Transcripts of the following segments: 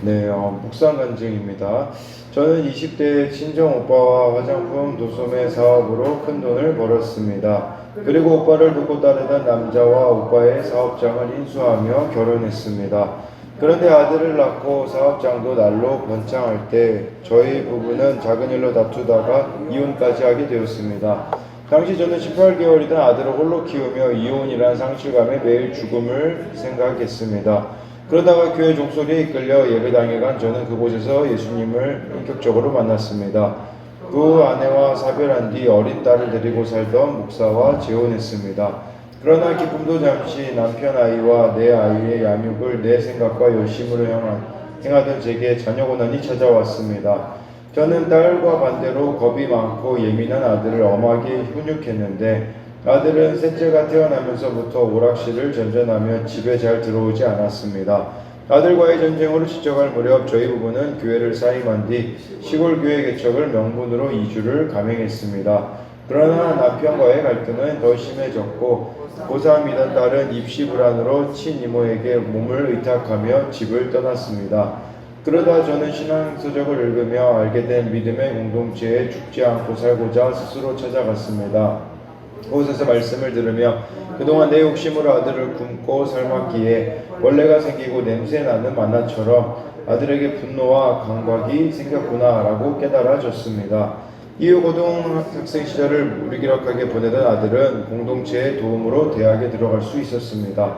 네, 묵상 간증입니다. 저는 20대 친정 오빠와 화장품 도소매 사업으로 큰 돈을 벌었습니다. 그리고 오빠를 돕고 따르던 남자와 오빠의 사업장을 인수하며 결혼했습니다. 그런데 아들을 낳고 사업장도 날로 번창할 때 저희 부부는 작은 일로 다투다가 이혼까지 하게 되었습니다. 당시 저는 18개월이던 아들을 홀로 키우며 이혼이란 상실감에 매일 죽음을 생각했습니다. 그러다가 교회 종소리에 이끌려 예배당에 간 저는 그곳에서 예수님을 인격적으로 만났습니다. 그 아내와 사별한 뒤 어린 딸을 데리고 살던 목사와 재혼했습니다. 그러나 기쁨도 잠시 남편 아이와 내 아이의 양육을 내 생각과 열심으로 행하던 제게 자녀 고난이 찾아왔습니다. 저는 딸과 반대로 겁이 많고 예민한 아들을 엄하게 훈육했는데 아들은 셋째가 태어나면서부터 오락실을 전전하며 집에 잘 들어오지 않았습니다. 아들과의 전쟁으로 지쳐갈 무렵 저희 부부는 교회를 사임한 뒤 시골 교회 개척을 명분으로 이주를 감행했습니다. 그러나 남편과의 갈등은 더 심해졌고 고3이던 딸은 입시 불안으로 친이모에게 몸을 의탁하며 집을 떠났습니다. 그러다 저는 신앙서적을 읽으며 알게 된 믿음의 공동체에 죽지 않고 살고자 스스로 찾아갔습니다. 그곳에서 말씀을 들으며 그동안 내 욕심으로 아들을 굶고 삶았기에 벌레가 생기고 냄새나는 만나처럼 아들에게 분노와 강박이 생겼구나라고 깨달아졌습니다. 이후 고등학생 시절을 무기력하게 보내던 아들은 공동체의 도움으로 대학에 들어갈 수 있었습니다.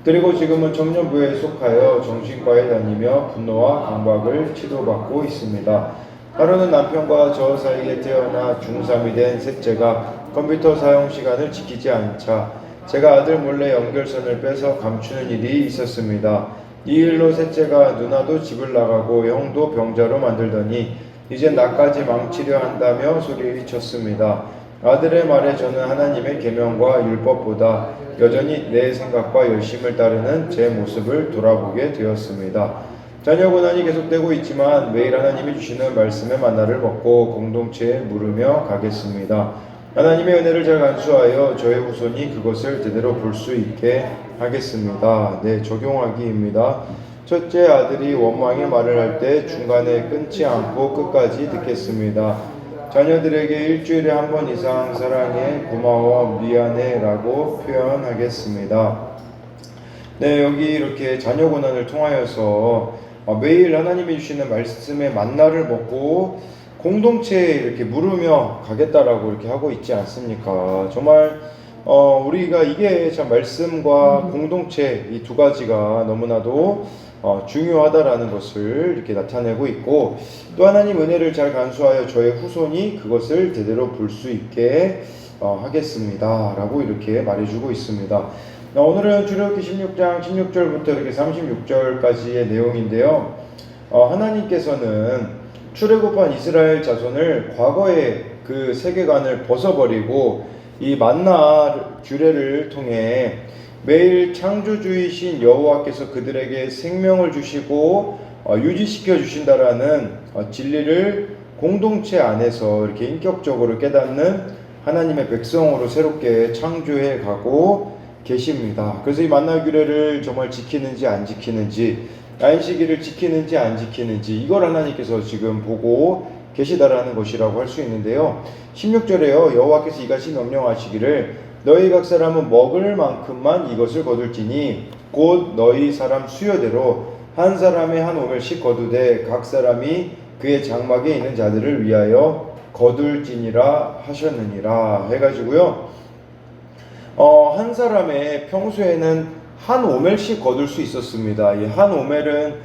그리고 지금은 청년부에 속하여 정신과에 다니며 분노와 강박을 치료받고 있습니다. 하루는 남편과 저 사이에 태어나 중3이 된 셋째가 컴퓨터 사용 시간을 지키지 않자 제가 아들 몰래 연결선을 빼서 감추는 일이 있었습니다. 이 일로 셋째가 누나도 집을 나가고 형도 병자로 만들더니 이제 나까지 망치려 한다며 소리쳤습니다. 아들의 말에 저는 하나님의 계명과 율법보다 여전히 내 생각과 열심을 따르는 제 모습을 돌아보게 되었습니다. 자녀 고난이 계속되고 있지만 매일 하나님이 주시는 말씀의 만나를 먹고 공동체에 물으며 가겠습니다. 하나님의 은혜를 잘 간수하여 저의 후손이 그것을 제대로 볼 수 있게 하겠습니다. 네, 적용하기입니다. 첫째 아들이 원망의 말을 할 때 중간에 끊지 않고 끝까지 듣겠습니다. 자녀들에게 일주일에 한 번 이상 사랑해, 고마워, 미안해 라고 표현하겠습니다. 네, 여기 이렇게 자녀 고난을 통하여서 매일 하나님이 주시는 말씀의 만나를 먹고 공동체에 이렇게 물으며 가겠다라고 이렇게 하고 있지 않습니까? 정말 우리가 이게 참 말씀과 공동체 이 두 가지가 너무나도 중요하다라는 것을 이렇게 나타내고 있고 또 하나님 은혜를 잘 간수하여 저의 후손이 그것을 제대로 볼 수 있게 하겠습니다 라고 이렇게 말해주고 있습니다. 오늘은 출애굽기 16장 16절부터 이렇게 36절까지의 내용인데요. 하나님께서는 출애굽한 이스라엘 자손을 과거의 그 세계관을 벗어버리고 이 만나 규례를 통해 매일 창조주이신 여호와께서 그들에게 생명을 주시고 유지시켜 주신다라는 진리를 공동체 안에서 이렇게 인격적으로 깨닫는 하나님의 백성으로 새롭게 창조해 가고 계십니다. 그래서 이 만나 규례를 정말 지키는지 안 지키는지, 안식일을 지키는지 안 지키는지 이걸 하나님께서 지금 보고 계시다라는 것이라고 할 수 있는데요. 16절에요. 여호와께서 이같이 명령하시기를 너희 각 사람은 먹을 만큼만 이것을 거둘지니 곧 너희 사람 수요대로 한 사람의 한 오멜씩 거두되 각 사람이 그의 장막에 있는 자들을 위하여 거둘지니라 하셨느니라 해가지고요. 한 사람의 평소에는 한 오멜씩 거둘 수 있었습니다. 이 한 오멜은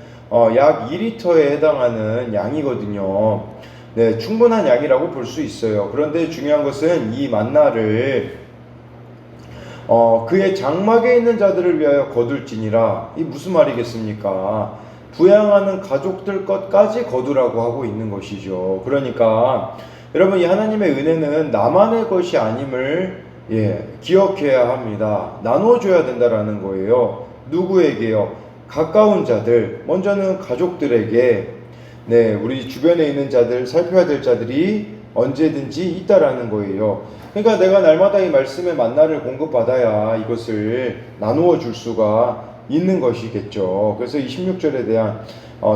약 2리터에 해당하는 양이거든요. 네, 충분한 양이라고 볼 수 있어요. 그런데 중요한 것은 이 만나를 그의 장막에 있는 자들을 위하여 거둘지니라. 이 무슨 말이겠습니까? 부양하는 가족들 것까지 거두라고 하고 있는 것이죠. 그러니까 여러분 이 하나님의 은혜는 나만의 것이 아님을 기억해야 합니다. 나눠줘야 된다라는 거예요. 누구에게요? 가까운 자들, 먼저는 가족들에게, 우리 주변에 있는 자들, 살펴야 될 자들이 언제든지 있다라는 거예요. 그러니까 내가 날마다 이 말씀의 만나를 공급받아야 이것을 나누어 줄 수가 있는 것이겠죠. 그래서 이 16절에 대한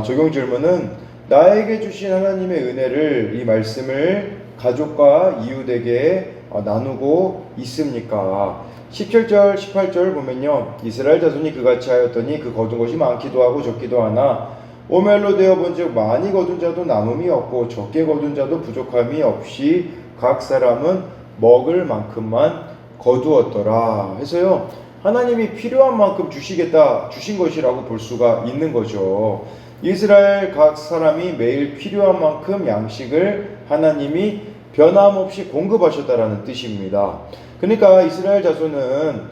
적용 질문은 나에게 주신 하나님의 은혜를 이 말씀을 가족과 이웃에게 나누고 있습니까? 17절, 18절 보면요. 이스라엘 자손이 그같이 하였더니 그 거둔 것이 많기도 하고 적기도 하나 오멜로 되어 본즉 많이 거둔 자도 남음이 없고 적게 거둔 자도 부족함이 없이 각 사람은 먹을 만큼만 거두었더라 해서요. 하나님이 필요한 만큼 주신 것이라고 볼 수가 있는 거죠. 이스라엘 각 사람이 매일 필요한 만큼 양식을 하나님이 변함없이 공급하셨다라는 뜻입니다. 그러니까 이스라엘 자손은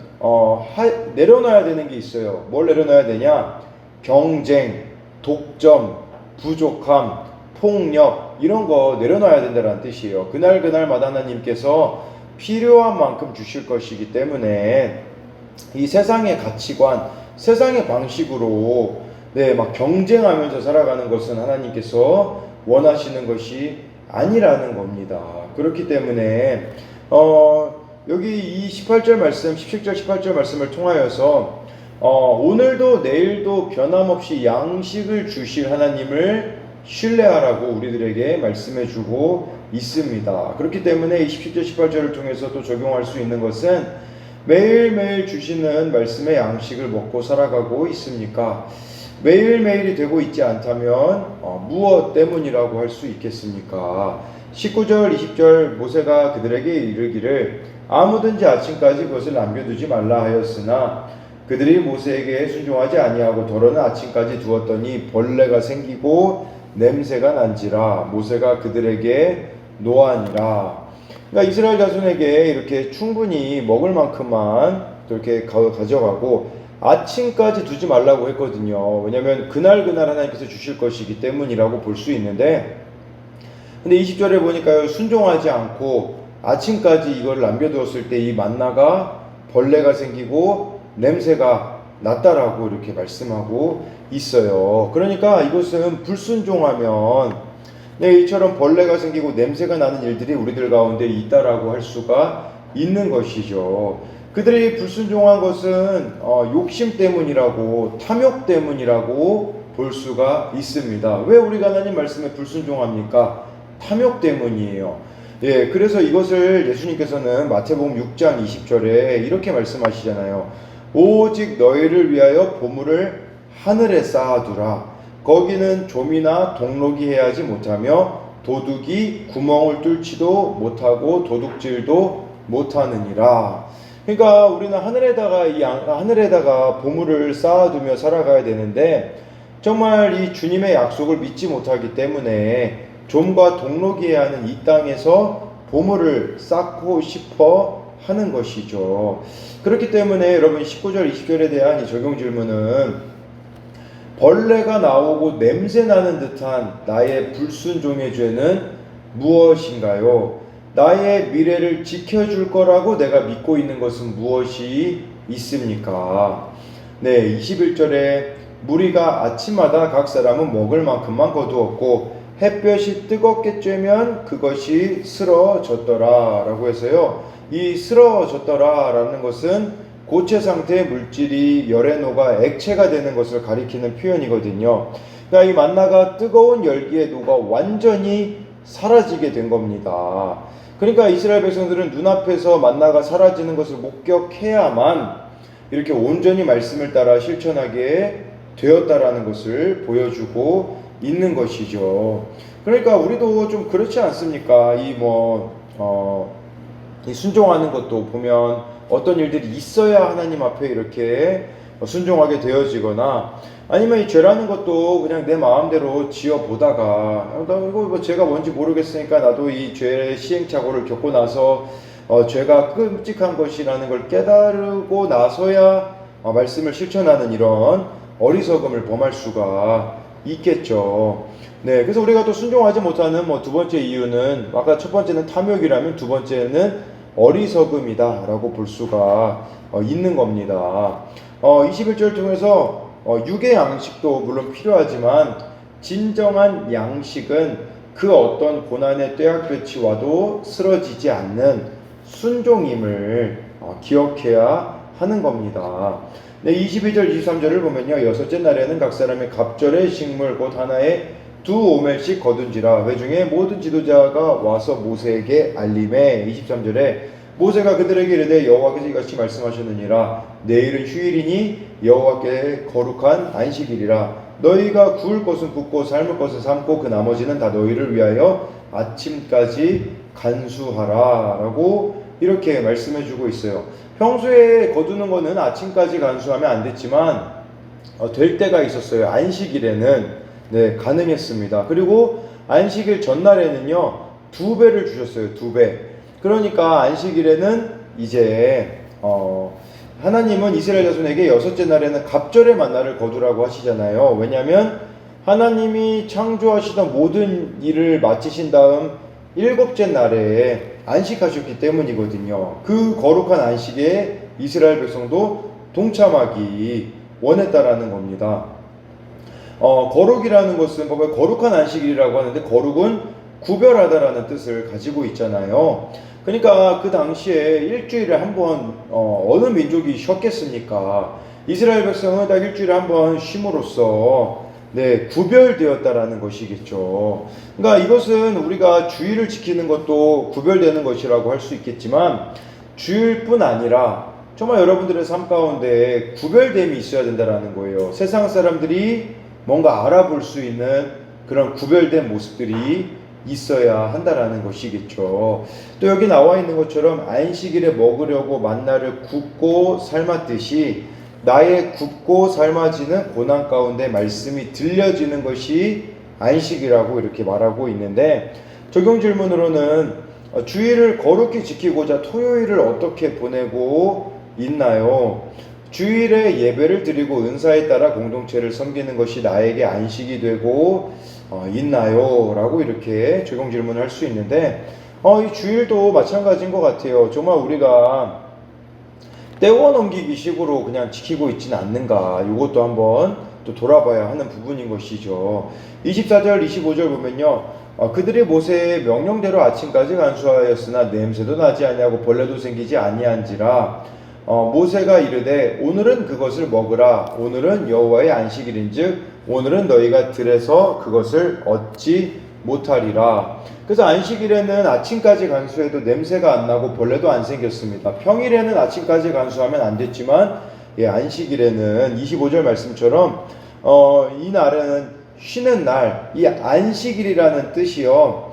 내려놔야 되는 게 있어요. 뭘 내려놔야 되냐? 경쟁, 독점, 부족함, 폭력 이런 거 내려놔야 된다는 뜻이에요. 그날마다 하나님께서 필요한 만큼 주실 것이기 때문에 이 세상의 가치관, 세상의 방식으로 막 경쟁하면서 살아가는 것은 하나님께서 원하시는 것이 아니라는 겁니다. 그렇기 때문에 여기 이 18절 말씀, 17절 18절 말씀을 통하여서 오늘도 내일도 변함없이 양식을 주실 하나님을 신뢰하라고 우리들에게 말씀해 주고 있습니다. 그렇기 때문에 이 17절 18절을 통해서 또 적용할 수 있는 것은 매일매일 주시는 말씀의 양식을 먹고 살아가고 있습니까? 매일매일이 되고 있지 않다면 무엇 때문이라고 할 수 있겠습니까? 19절 20절 모세가 그들에게 이르기를 아무든지 아침까지 그것을 남겨두지 말라 하였으나 그들이 모세에게 순종하지 아니하고 더러는 아침까지 두었더니 벌레가 생기고 냄새가 난지라 모세가 그들에게 노하니라. 그러니까 이스라엘 자손에게 이렇게 충분히 먹을 만큼만 이렇게 가져가고 아침까지 두지 말라고 했거든요. 왜냐하면 그날 하나님께서 주실 것이기 때문이라고 볼 수 있는데, 근데 20절에 보니까요, 순종하지 않고 아침까지 이걸 남겨두었을 때 이 만나가 벌레가 생기고 냄새가 났다라고 이렇게 말씀하고 있어요. 그러니까 이것은 불순종하면 이처럼 벌레가 생기고 냄새가 나는 일들이 우리들 가운데 있다라고 할 수가 있는 것이죠. 그들이 불순종한 것은 욕심 때문이라고, 탐욕 때문이라고 볼 수가 있습니다. 왜 우리가 하나님 말씀에 불순종합니까? 탐욕 때문이에요. 그래서 이것을 예수님께서는 마태복음 6장 20절에 이렇게 말씀하시잖아요. 오직 너희를 위하여 보물을 하늘에 쌓아두라. 거기는 좀이나 동록이 해하지 못하며 도둑이 구멍을 뚫지도 못하고 도둑질도 못하느니라. 그러니까 우리는 하늘에다가 보물을 쌓아두며 살아가야 되는데, 정말 이 주님의 약속을 믿지 못하기 때문에 좀과 동록이 해야 하는 이 땅에서 보물을 쌓고 싶어 하는 것이죠. 그렇기 때문에 여러분 19절 20절에 대한 이 적용 질문은 벌레가 나오고 냄새 나는 듯한 나의 불순종의 죄는 무엇인가요? 나의 미래를 지켜줄 거라고 내가 믿고 있는 것은 무엇이 있습니까? 21절에 무리가 아침마다 각 사람은 먹을 만큼만 거두었고 햇볕이 뜨겁게 쬐면 그것이 쓰러졌더라 라고 해서요. 이 쓰러졌더라 라는 것은 고체 상태의 물질이 열에 녹아 액체가 되는 것을 가리키는 표현이거든요. 그러니까 이 만나가 뜨거운 열기에 녹아 완전히 사라지게 된 겁니다. 그러니까 이스라엘 백성들은 눈앞에서 만나가 사라지는 것을 목격해야만 이렇게 온전히 말씀을 따라 실천하게 되었다라는 것을 보여주고 있는 것이죠. 그러니까 우리도 좀 그렇지 않습니까? 이 순종하는 것도 보면 어떤 일들이 있어야 하나님 앞에 이렇게 순종하게 되어지거나, 아니면 이 죄라는 것도 그냥 내 마음대로 지어보다가 나 이거 죄가 뭔지 모르겠으니까 나도 이 죄의 시행착오를 겪고 나서 죄가 끔찍한 것이라는 걸 깨달고 나서야 말씀을 실천하는 이런 어리석음을 범할 수가 있겠죠. 그래서 우리가 또 순종하지 못하는 두 번째 이유는, 아까 첫 번째는 탐욕이라면 두 번째는 어리석음이다 라고 볼 수가 있는 겁니다. 21절 통해서 육의 양식도 물론 필요하지만 진정한 양식은 그 어떤 고난의 뙤약볕이 와도 쓰러지지 않는 순종임을 기억해야 하는 겁니다. 네, 22절, 23절을 보면요. 여섯째 날에는 각 사람의 갑절의 식물 곧 하나에 두 오멜씩 거둔지라. 회중에 모든 지도자가 와서 모세에게 알림해. 23절에 모세가 그들에게 이르되 여호와께서 이같이 말씀하셨느니라. 내일은 휴일이니 여호와께 거룩한 안식일이라. 너희가 구울 것은 굽고 삶을 것은 삶고 그 나머지는 다 너희를 위하여 아침까지 간수하라 라고 이렇게 말씀해 주고 있어요. 평소에 거두는 거는 아침까지 간수하면 안 됐지만 될 때가 있었어요. 안식일에는 네, 가능했습니다. 그리고 안식일 전날에는요 2배를 주셨어요. 2배. 그러니까 안식일에는 이제 하나님은 이스라엘 자손에게 여섯째 날에는 갑절의 만나를 거두라고 하시잖아요. 왜냐하면 하나님이 창조하시던 모든 일을 마치신 다음 일곱째 날에 안식하셨기 때문이거든요. 그 거룩한 안식에 이스라엘 백성도 동참하기 원했다라는 겁니다. 거룩이라는 것은 보면 거룩한 안식일이라고 하는데 거룩은 구별하다라는 뜻을 가지고 있잖아요. 그러니까 그 당시에 일주일에 한 번 어느 민족이 쉬었겠습니까? 이스라엘 백성은 딱 일주일에 한 번 쉼으로써 네, 구별되었다라는 것이겠죠. 그러니까 이것은 우리가 주일을 지키는 것도 구별되는 것이라고 할 수 있겠지만 주일뿐 아니라 정말 여러분들의 삶 가운데 구별됨이 있어야 된다는 거예요. 세상 사람들이 뭔가 알아볼 수 있는 그런 구별된 모습들이 있어야 한다라는 것이겠죠. 또 여기 나와 있는 것처럼 안식일에 먹으려고 만나를 굽고 삶았듯이 나의 굽고 삶아지는 고난 가운데 말씀이 들려지는 것이 안식이라고 이렇게 말하고 있는데, 적용 질문으로는 주일을 거룩히 지키고자 토요일을 어떻게 보내고 있나요? 주일에 예배를 드리고 은사에 따라 공동체를 섬기는 것이 나에게 안식이 되고 있나요? 라고 이렇게 적용 질문을 할 수 있는데, 이 주일도 마찬가지인 것 같아요. 정말 우리가 때워 넘기기 식으로 그냥 지키고 있지는 않는가, 이것도 한번 또 돌아봐야 하는 부분인 것이죠. 24절 25절 보면요, 그들이 모세의 명령대로 아침까지 간수하였으나 냄새도 나지 아니하고 벌레도 생기지 아니한지라. 모세가 이르되 오늘은 그것을 먹으라. 오늘은 여호와의 안식일인즉 오늘은 너희가 들에서 그것을 얻지 못하리라. 그래서 안식일에는 아침까지 간수해도 냄새가 안 나고 벌레도 안 생겼습니다. 평일에는 아침까지 간수하면 안 됐지만 안식일에는 25절 말씀처럼 이 날에는 쉬는 날, 이 안식일이라는 뜻이요,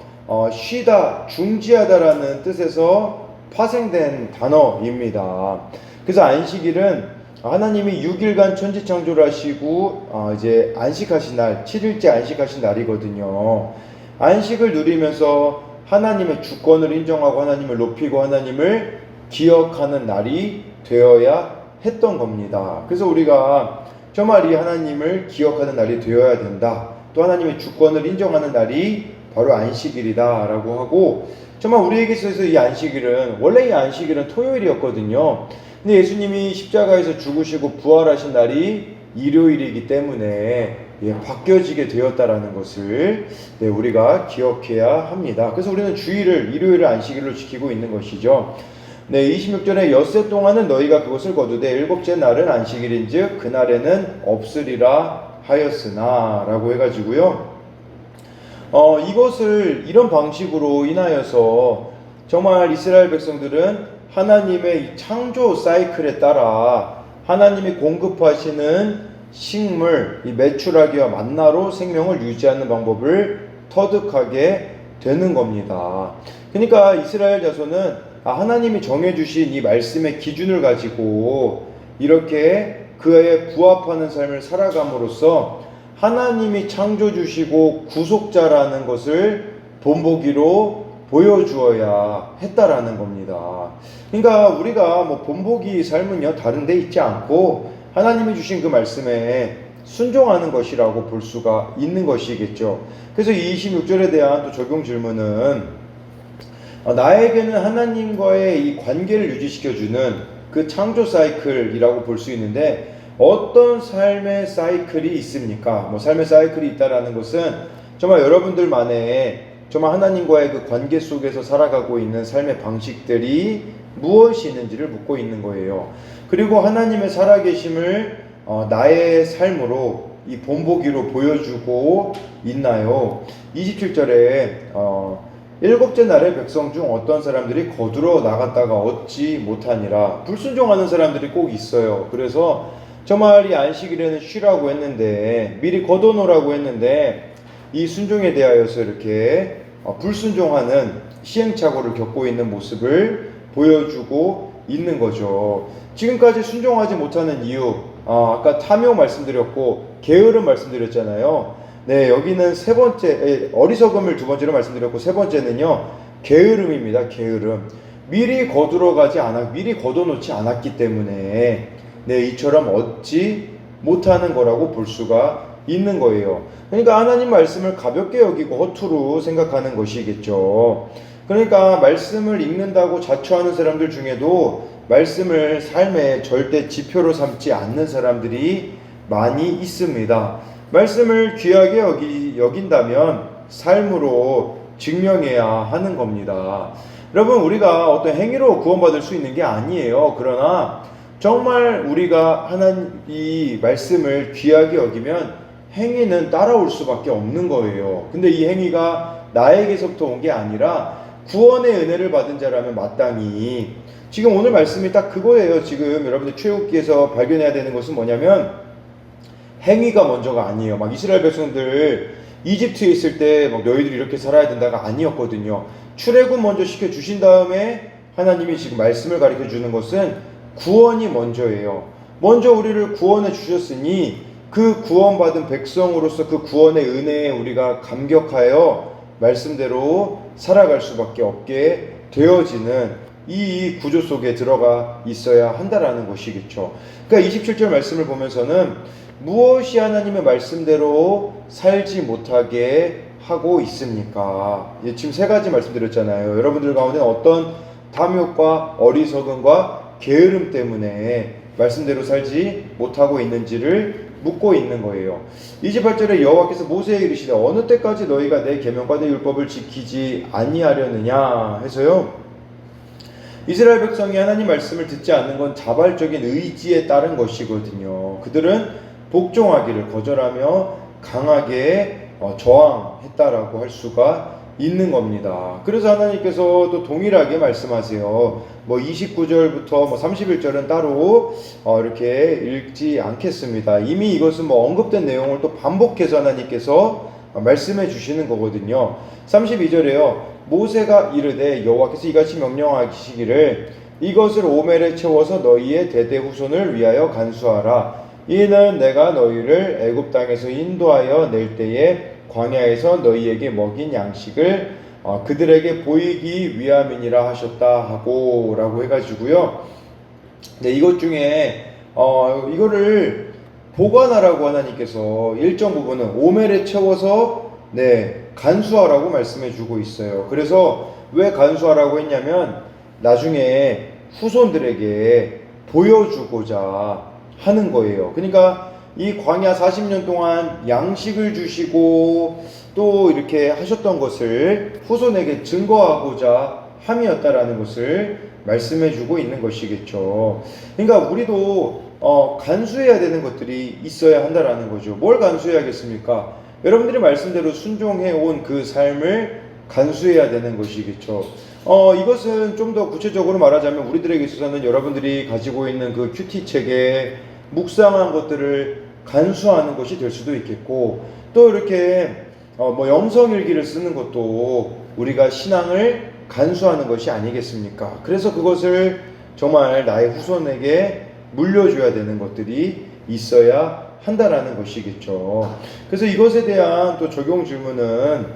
쉬다, 중지하다라는 뜻에서 파생된 단어입니다. 그래서 안식일은 하나님이 6일간 천지창조를 하시고 이제 안식하신 날, 7일째 안식하신 날이거든요. 안식을 누리면서 하나님의 주권을 인정하고 하나님을 높이고 하나님을 기억하는 날이 되어야 했던 겁니다. 그래서 우리가 정말 이 하나님을 기억하는 날이 되어야 된다. 또 하나님의 주권을 인정하는 날이 바로 안식일이다 라고 하고, 정말 우리에게 있어서 이 안식일은, 원래 이 안식일은 토요일이었거든요. 근데 예수님이 십자가에서 죽으시고 부활하신 날이 일요일이기 때문에 바뀌어지게 되었다라는 것을 우리가 기억해야 합니다. 그래서 우리는 주일을, 일요일을 안식일로 지키고 있는 것이죠. 26절에 엿새 동안은 너희가 그것을 거두되 일곱째 날은 안식일인즉 그날에는 없으리라 하였으나 라고 해가지고요, 이것을 이런 방식으로 인하여서 정말 이스라엘 백성들은 하나님의 이 창조 사이클에 따라 하나님이 공급하시는 식물, 이 메추라기와 만나로 생명을 유지하는 방법을 터득하게 되는 겁니다. 그러니까 이스라엘 자손은 하나님이 정해주신 이 말씀의 기준을 가지고 이렇게 그에 부합하는 삶을 살아감으로써 하나님이 창조주시고 구속자라는 것을 본보기로 보여주어야 했다라는 겁니다. 그러니까 우리가 본보기 삶은요, 다른 데 있지 않고 하나님이 주신 그 말씀에 순종하는 것이라고 볼 수가 있는 것이겠죠. 그래서 26절에 대한 또 적용 질문은 나에게는 하나님과의 이 관계를 유지시켜주는 그 창조 사이클이라고 볼 수 있는데, 어떤 삶의 사이클이 있습니까? 삶의 사이클이 있다라는 것은 정말 여러분들만의 정말 하나님과의 그 관계 속에서 살아가고 있는 삶의 방식들이 무엇이 있는지를 묻고 있는 거예요. 그리고 하나님의 살아계심을 나의 삶으로 이 본보기로 보여주고 있나요? 27절에 일곱째 날에 백성 중 어떤 사람들이 거두러 나갔다가 얻지 못하니라. 불순종하는 사람들이 꼭 있어요. 그래서 정말 이 안식일에는 쉬라고 했는데, 미리 거둬놓으라고 했는데, 이 순종에 대하여서 이렇게 불순종하는 시행착오를 겪고 있는 모습을 보여주고 있는 거죠. 지금까지 순종하지 못하는 이유, 아까 탐욕 말씀드렸고 게으름 말씀드렸잖아요. 네, 여기는 세 번째, 어리석음을 두 번째로 말씀드렸고, 세 번째는요, 게으름입니다. 게으름. 미리 거둬놓지 않았기 때문에, 네, 이처럼 얻지 못하는 거라고 볼 수가 있는 거예요. 그러니까 하나님 말씀을 가볍게 여기고 허투루 생각하는 것이겠죠. 그러니까 말씀을 읽는다고 자처하는 사람들 중에도 말씀을 삶의 절대 지표로 삼지 않는 사람들이 많이 있습니다. 말씀을 귀하게 여긴다면 삶으로 증명해야 하는 겁니다. 여러분, 우리가 어떤 행위로 구원받을 수 있는 게 아니에요. 그러나 정말 우리가 이 말씀을 귀하게 여기면 행위는 따라올 수밖에 없는 거예요. 근데 이 행위가 나에게서부터 온 게 아니라 구원의 은혜를 받은 자라면 마땅히, 지금 오늘 말씀이 딱 그거예요. 지금 여러분들 출애굽기에서 발견해야 되는 것은 뭐냐면 행위가 먼저가 아니에요. 막 이스라엘 백성들 이집트에 있을 때 막 너희들이 이렇게 살아야 된다가 아니었거든요. 출애굽 먼저 시켜주신 다음에 하나님이 지금 말씀을 가르쳐 주는 것은 구원이 먼저예요. 먼저 우리를 구원해 주셨으니 그 구원받은 백성으로서 그 구원의 은혜에 우리가 감격하여 말씀대로 살아갈 수밖에 없게 되어지는 이 구조 속에 들어가 있어야 한다라는 것이겠죠. 그러니까 27절 말씀을 보면서는 무엇이 하나님의 말씀대로 살지 못하게 하고 있습니까? 지금 세 가지 말씀드렸잖아요. 여러분들 가운데 어떤 탐욕과 어리석음과 게으름 때문에 말씀대로 살지 못하고 있는지를 묻고 있는 거예요. 28절에 여호와께서 모세에게 이르시되 어느 때까지 너희가 내 계명과 내 율법을 지키지 아니하려느냐 해서요. 이스라엘 백성이 하나님 말씀을 듣지 않는 건 자발적인 의지에 따른 것이거든요. 그들은 복종하기를 거절하며 강하게 저항했다라고 할 수가 있는 겁니다. 그래서 하나님께서도 동일하게 말씀하세요. 29절부터 31절은 따로 이렇게 읽지 않겠습니다. 이미 이것은 언급된 내용을 또 반복해서 하나님께서 말씀해 주시는 거거든요. 32절에요. 모세가 이르되 여호와께서 이같이 명령하시기를 이것을 오멜에 채워서 너희의 대대 후손을 위하여 간수하라. 이는 내가 너희를 애굽 땅에서 인도하여 낼 때에 광야에서 너희에게 먹인 양식을 그들에게 보이기 위함이니라 하셨다 하고 라고 해가지고요. 네, 이것 중에 이거를 보관하라고 하나님께서 일정 부분은 오멜에 채워서 간수하라고 말씀해 주고 있어요. 그래서 왜 간수하라고 했냐면 나중에 후손들에게 보여주고자 하는 거예요. 그러니까 이 광야 40년 동안 양식을 주시고 또 이렇게 하셨던 것을 후손에게 증거하고자 함이었다라는 것을 말씀해 주고 있는 것이겠죠. 그러니까 우리도 간수해야 되는 것들이 있어야 한다라는 거죠. 뭘 간수해야겠습니까? 여러분들이 말씀대로 순종해 온 그 삶을 간수해야 되는 것이겠죠. 이것은 좀 더 구체적으로 말하자면 우리들에게 있어서는 여러분들이 가지고 있는 그 큐티 책에 묵상한 것들을 간수하는 것이 될 수도 있겠고, 또 이렇게 영성일기를 쓰는 것도 우리가 신앙을 간수하는 것이 아니겠습니까? 그래서 그것을 정말 나의 후손에게 물려줘야 되는 것들이 있어야 한다라는 것이겠죠. 그래서 이것에 대한 또 적용 질문은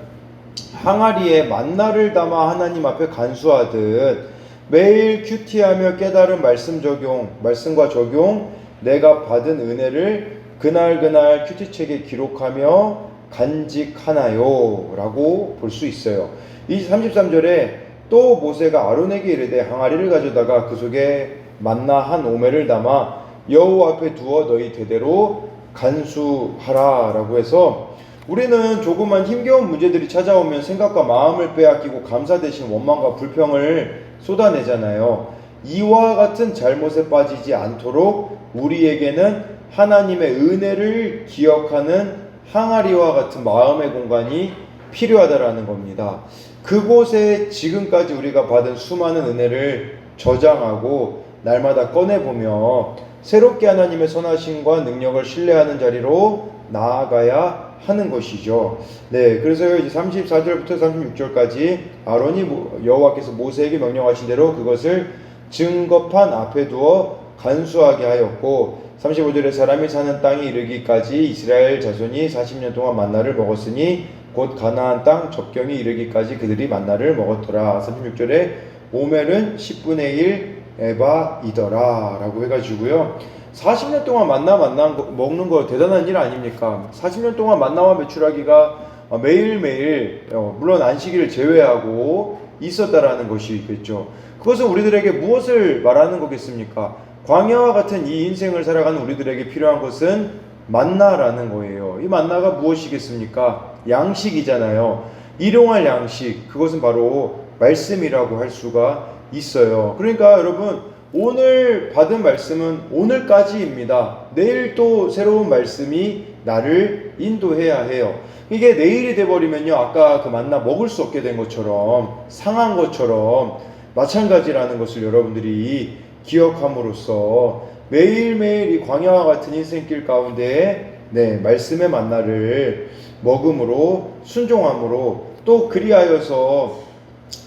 항아리에 만나를 담아 하나님 앞에 간수하듯 매일 큐티하며 깨달은 말씀과 적용, 내가 받은 은혜를 그날 큐티책에 기록하며 간직하나요? 라고 볼 수 있어요. 이 33절에 또 모세가 아론에게 이르되 항아리를 가져다가 그 속에 만나 한 오멜을 담아 여호와 앞에 두어 너희 대대로 간수하라 라고 해서, 우리는 조그만 힘겨운 문제들이 찾아오면 생각과 마음을 빼앗기고 감사 대신 원망과 불평을 쏟아내잖아요. 이와 같은 잘못에 빠지지 않도록 우리에게는 하나님의 은혜를 기억하는 항아리와 같은 마음의 공간이 필요하다라는 겁니다. 그곳에 지금까지 우리가 받은 수많은 은혜를 저장하고 날마다 꺼내보며 새롭게 하나님의 선하심과 능력을 신뢰하는 자리로 나아가야 하는 것이죠. 네, 그래서 이제 34절부터 36절까지 아론이 여호와께서 모세에게 명령하신 대로 그것을 증거판 앞에 두어 간수하게 하였고 35절에 사람이 사는 땅에 이르기까지 이스라엘 자손이 40년 동안 만나를 먹었으니 곧 가나안 땅 접경이 이르기까지 그들이 만나를 먹었더라. 36절에 오멜은 10분의 1 에바이더라 라고 해가지고요. 40년 동안 먹는 거 대단한 일 아닙니까? 40년 동안 만나와 메추라기가 매일매일 물론 안식일을 제외하고 있었다라는 것이 있겠죠. 그것은 우리들에게 무엇을 말하는 거겠습니까? 광야와 같은 이 인생을 살아가는 우리들에게 필요한 것은 만나라는 거예요. 이 만나가 무엇이겠습니까? 양식이잖아요. 일용할 양식, 그것은 바로 말씀이라고 할 수가 있어요. 그러니까 여러분, 오늘 받은 말씀은 오늘까지입니다. 내일 또 새로운 말씀이 나를 인도해야 해요. 이게 내일이 돼버리면요, 아까 그 만나 먹을 수 없게 된 것처럼, 상한 것처럼 마찬가지라는 것을 여러분들이 기억함으로써 매일매일 이 광야와 같은 인생길 가운데 말씀의 만나를 먹음으로, 순종함으로, 또 그리하여서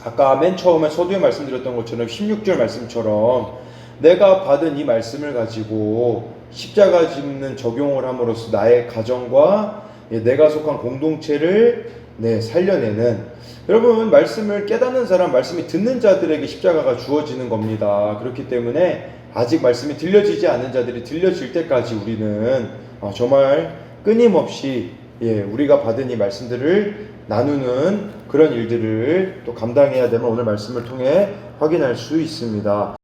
아까 맨 처음에 서두에 말씀드렸던 것처럼 16절 말씀처럼 내가 받은 이 말씀을 가지고 십자가 짓는 적용을 함으로써 나의 가정과 내가 속한 공동체를 살려내는, 여러분, 말씀을 깨닫는 사람, 말씀이 듣는 자들에게 십자가가 주어지는 겁니다. 그렇기 때문에 아직 말씀이 들려지지 않는 자들이 들려질 때까지 우리는 정말 끊임없이 우리가 받은 이 말씀들을 나누는 그런 일들을 또 감당해야 되면 오늘 말씀을 통해 확인할 수 있습니다.